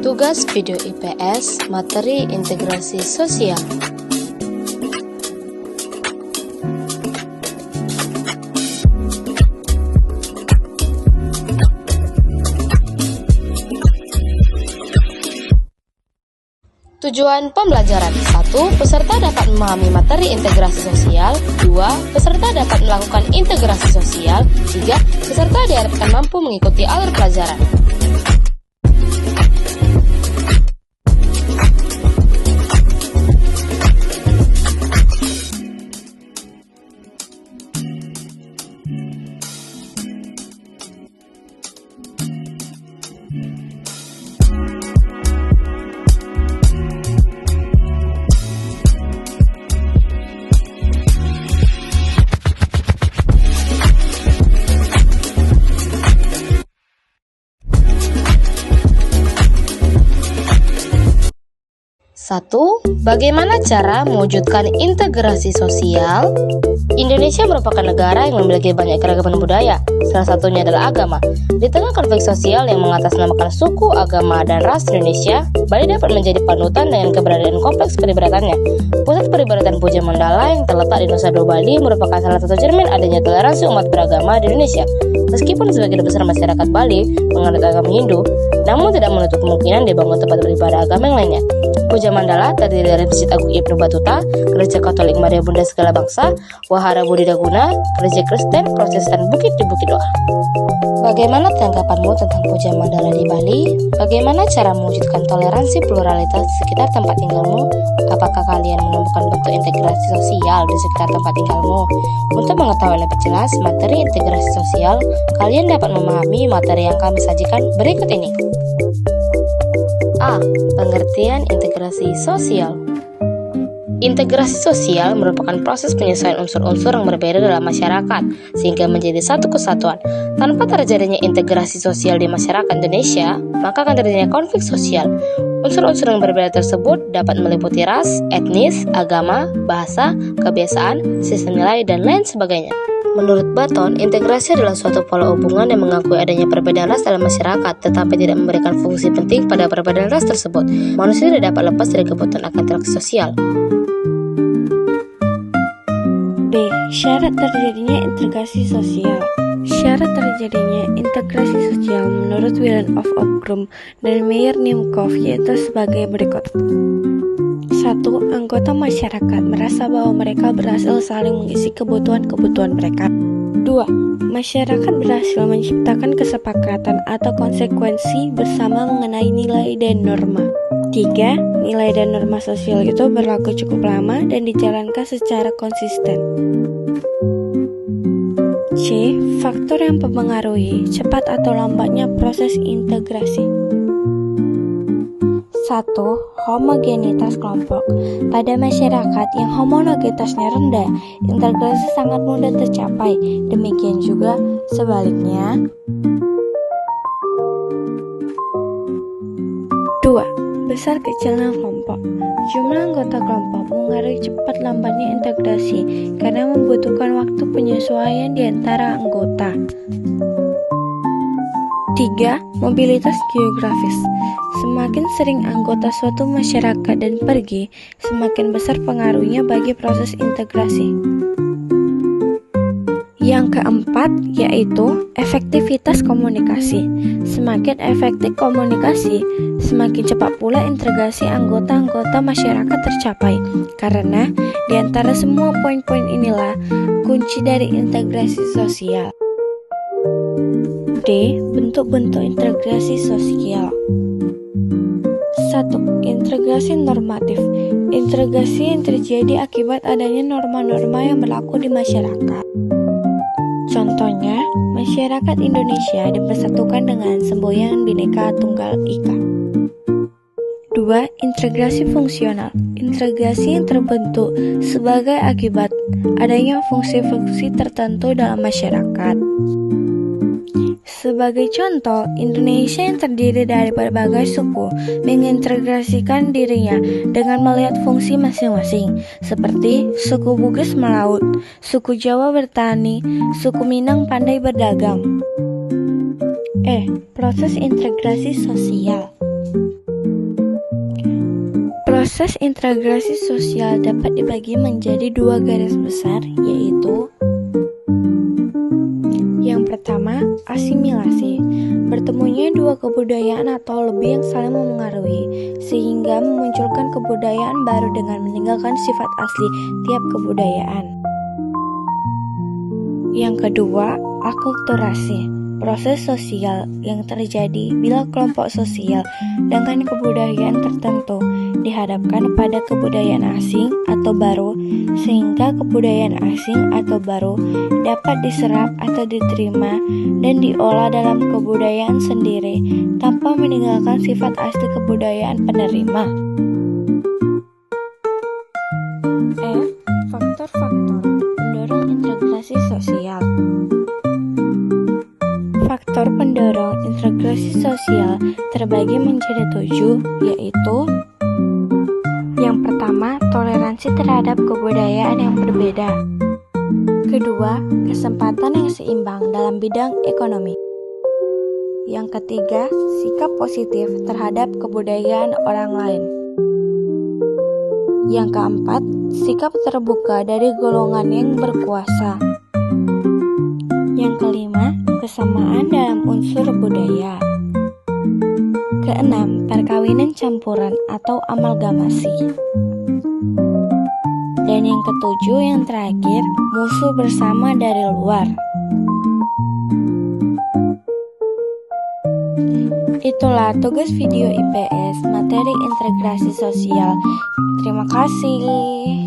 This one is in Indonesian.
Tugas video IPS, materi integrasi sosial. Tujuan pembelajaran: 1. Peserta dapat memahami materi integrasi sosial. 2. Peserta dapat melakukan integrasi sosial. 3. Peserta diharapkan mampu mengikuti alur pelajaran. Satu, bagaimana cara mewujudkan integrasi sosial? Indonesia merupakan negara yang memiliki banyak keragaman budaya, salah satunya adalah agama. Di tengah konflik sosial yang mengatasnamakan suku, agama, dan ras Indonesia, Bali dapat menjadi panutan dengan keberadaan kompleks peribadatannya. Pusat peribadatan Puja Mandala yang terletak di Nusa Dua Bali merupakan salah satu cermin adanya toleransi umat beragama di Indonesia. Meskipun sebagian besar masyarakat Bali menganut agama Hindu, namun tidak menutup kemungkinan dibangun tempat beribadah agama yang lainnya. Puja Mandala terdiri dari Masjid Agung Ibnu Battuta, Gereja Katolik Maria Bunda Segala Bangsa, Wahara Bodhidharma, Gereja Kristen Protestan Bukit di Bukit Doa. Bagaimana tanggapanmu tentang Puja Mandala di Bali? Bagaimana cara mewujudkan toleransi pluralitas di sekitar tempat tinggalmu? Apakah kalian menemukan bentuk integrasi sosial di sekitar tempat tinggalmu? Untuk mengetahui lebih jelas materi integrasi sosial, kalian dapat memahami materi yang kami sajikan berikut ini. A. Pengertian integrasi sosial. Integrasi sosial merupakan proses penyesuaian unsur-unsur yang berbeda dalam masyarakat sehingga menjadi satu kesatuan. Tanpa terjadinya integrasi sosial di masyarakat Indonesia, maka akan terjadinya konflik sosial. Unsur-unsur yang berbeda tersebut dapat meliputi ras, etnis, agama, bahasa, kebiasaan, sistem nilai, dan lain sebagainya. Menurut Barton, integrasi adalah suatu pola hubungan yang mengakui adanya perbedaan ras dalam masyarakat, tetapi tidak memberikan fungsi penting pada perbedaan ras tersebut. Manusia tidak dapat lepas dari kebutuhan akan interaksi sosial. B. Syarat terjadinya integrasi sosial. Syarat terjadinya integrasi sosial menurut Wilhelm of Ockrum dan Meyer Nimkov yaitu sebagai berikut. 1. Anggota masyarakat merasa bahwa mereka berhasil saling mengisi kebutuhan-kebutuhan mereka. 2. Masyarakat berhasil menciptakan kesepakatan atau konsekuensi bersama mengenai nilai dan norma. 3. Nilai dan norma sosial itu berlaku cukup lama dan dijalankan secara konsisten. C. Faktor yang mempengaruhi cepat atau lambatnya proses integrasi. 1. Homogenitas kelompok. Pada masyarakat yang homogenitasnya rendah, integrasi sangat mudah tercapai. Demikian juga sebaliknya. 2. Besar kecilnya kelompok. Jumlah anggota kelompok mengaruhi cepat lambatnya integrasi karena membutuhkan waktu penyesuaian di antara anggota. 3. Mobilitas geografis. Semakin sering anggota suatu masyarakat dan pergi, semakin besar pengaruhnya bagi proses integrasi. Yang keempat yaitu efektivitas komunikasi. Semakin efektif komunikasi, semakin cepat pula integrasi anggota-anggota masyarakat tercapai. Karena di antara semua poin-poin inilah kunci dari integrasi sosial. D. Bentuk-bentuk integrasi sosial. 1. Integrasi normatif. Integrasi yang terjadi akibat adanya norma-norma yang berlaku di masyarakat. Contohnya, masyarakat Indonesia dipersatukan dengan semboyan Bhinneka Tunggal Ika. 2. Integrasi fungsional. Integrasi yang terbentuk sebagai akibat adanya fungsi-fungsi tertentu dalam masyarakat. Sebagai contoh, Indonesia yang terdiri dari berbagai suku mengintegrasikan dirinya dengan melihat fungsi masing-masing, seperti suku Bugis melaut, suku Jawa bertani, suku Minang pandai berdagang. Proses integrasi sosial. Proses integrasi sosial dapat dibagi menjadi dua garis besar, yaitu yang pertama, asimilasi. Bertemunya dua kebudayaan atau lebih yang saling memengaruhi, sehingga memunculkan kebudayaan baru dengan meninggalkan sifat asli tiap kebudayaan. Yang kedua, akulturasi. Proses sosial yang terjadi bila kelompok sosial dengan kebudayaan tertentu dihadapkan pada kebudayaan asing atau baru, sehingga kebudayaan asing atau baru dapat diserap atau diterima dan diolah dalam kebudayaan sendiri tanpa meninggalkan sifat asli kebudayaan penerima. Faktor-faktor pendorong integrasi sosial. Faktor pendorong integrasi sosial terbagi menjadi 7, yaitu yang pertama, toleransi terhadap kebudayaan yang berbeda. Kedua, kesempatan yang seimbang dalam bidang ekonomi. Yang ketiga, sikap positif terhadap kebudayaan orang lain. Yang keempat, sikap terbuka dari golongan yang berkuasa. Yang kelima, kesamaan dalam unsur budaya. Keenam, perkawinan campuran atau amalgamasi. Dan yang ketujuh, yang terakhir, musuh bersama dari luar. Itulah tugas video IPS materi integrasi sosial. Terima kasih.